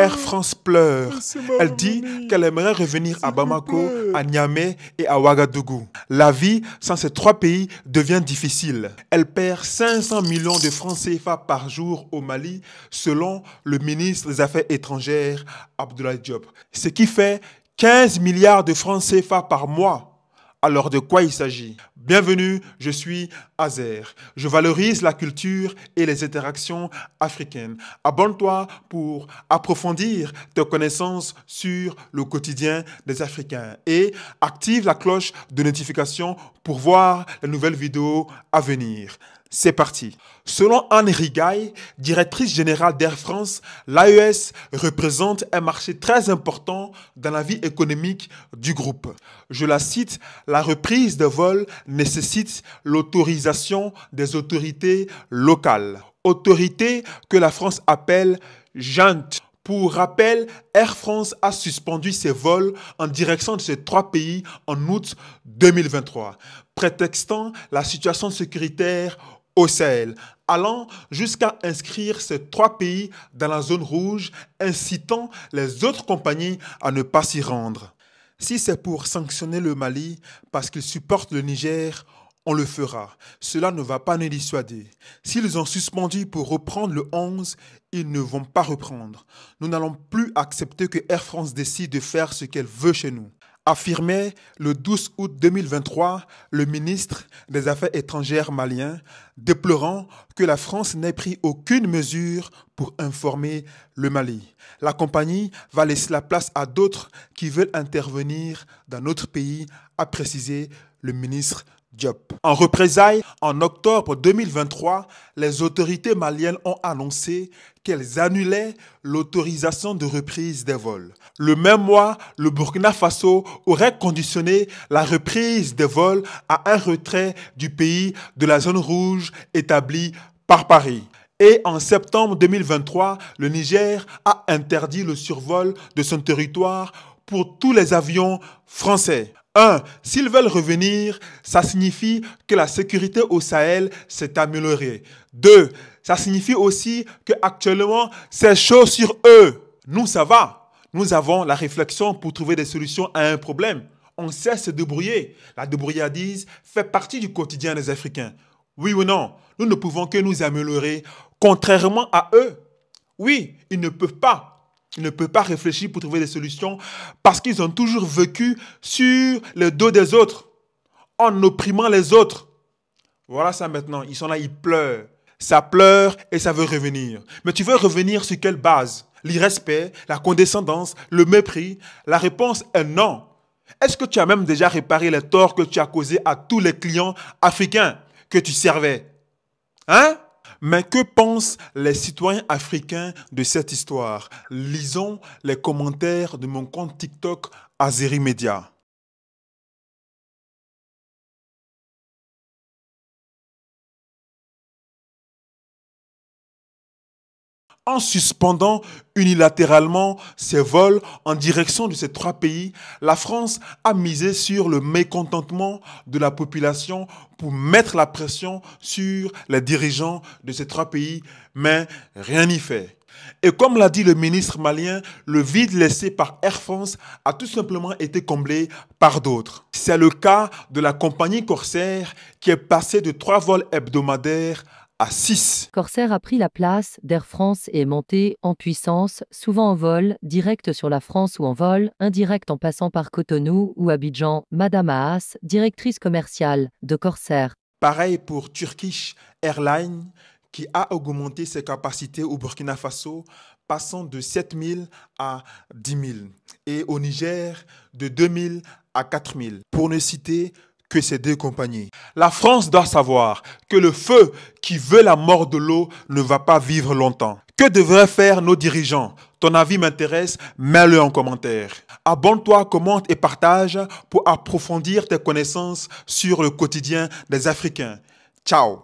Air France pleure. Laissez-moi Elle dit revenir. qu'elle aimerait revenir à S'il vous Bamako, plaît. à Niamey et à Ouagadougou. La vie sans ces trois pays devient difficile. Elle perd 500 millions de francs CFA par jour au Mali, selon le ministre des Affaires étrangères, Abdoulaye Diop. Ce qui fait 15 milliards de francs CFA par mois. Alors de quoi il s'agit? Bienvenue, je suis Azer. Je valorise la culture et les interactions africaines. Abonne-toi pour approfondir tes connaissances sur le quotidien des Africains et active la cloche de notification pour voir les nouvelles vidéos à venir. C'est parti. Selon Anne Rigaille, directrice générale d'Air France, l'AES représente un marché très important dans la vie économique du groupe. Je la cite, la reprise de vol nécessite l'autorisation des autorités locales. Autorités que la France appelle junte. Pour rappel, Air France a suspendu ses vols en direction de ces trois pays en août 2023, prétextant la situation sécuritaire au Sahel, allant jusqu'à inscrire ces trois pays dans la zone rouge, incitant les autres compagnies à ne pas s'y rendre. Si c'est pour sanctionner le Mali parce qu'il supporte le Niger, on le fera. Cela ne va pas nous dissuader. S'ils ont suspendu pour reprendre le 11, ils ne vont pas reprendre. Nous n'allons plus accepter que Air France décide de faire ce qu'elle veut chez nous. Affirmait le 12 août 2023 le ministre des Affaires étrangères malien, déplorant que la France n'ait pris aucune mesure pour informer le Mali. La compagnie va laisser la place à d'autres qui veulent intervenir dans notre pays, a précisé le ministre Diop. En représailles, en octobre 2023, les autorités maliennes ont annoncé qu'elles annulaient l'autorisation de reprise des vols. Le même mois, le Burkina Faso aurait conditionné la reprise des vols à un retrait du pays de la zone rouge établie par Paris. Et en septembre 2023, le Niger a interdit le survol de son territoire pour tous les avions français. 1. S'ils veulent revenir, ça signifie que la sécurité au Sahel s'est améliorée. 2. Ça signifie aussi qu'actuellement, c'est chaud sur eux. Nous, ça va. Nous avons la réflexion pour trouver des solutions à un problème. On sait se débrouiller. La débrouillardise fait partie du quotidien des Africains. Oui ou non? Nous ne pouvons que nous améliorer, contrairement à eux. Oui, ils ne peuvent pas. Ils ne peuvent pas réfléchir pour trouver des solutions parce qu'ils ont toujours vécu sur le dos des autres, en opprimant les autres. Voilà ça maintenant. Ils sont là, ils pleurent. Ça pleure et ça veut revenir. Mais tu veux revenir sur quelle base? L'irrespect, la condescendance, le mépris? La réponse est non. Est-ce que tu as même déjà réparé les torts que tu as causés à tous les clients africains que tu servais? Hein? Mais que pensent les citoyens africains de cette histoire? Lisons les commentaires de mon compte TikTok Azeri Media. En suspendant unilatéralement ses vols en direction de ces trois pays, la France a misé sur le mécontentement de la population pour mettre la pression sur les dirigeants de ces trois pays, mais rien n'y fait. Et comme l'a dit le ministre malien, le vide laissé par Air France a tout simplement été comblé par d'autres. C'est le cas de la compagnie Corsair qui est passée de 3 vols hebdomadaires à 6. Corsair a pris la place d'Air France et est monté en puissance, souvent en vol direct sur la France ou en vol indirect en passant par Cotonou ou Abidjan. Madame Haas, directrice commerciale de Corsair. Pareil pour Turkish Airlines qui a augmenté ses capacités au Burkina Faso, passant de 7 000 à 10 000 et au Niger de 2 000 à 4 000, pour ne citer que ces deux compagnies. La France doit savoir que le feu qui veut la mort de l'eau ne va pas vivre longtemps. Que devraient faire nos dirigeants? Ton avis m'intéresse, mets-le en commentaire. Abonne-toi, commente et partage pour approfondir tes connaissances sur le quotidien des Africains. Ciao!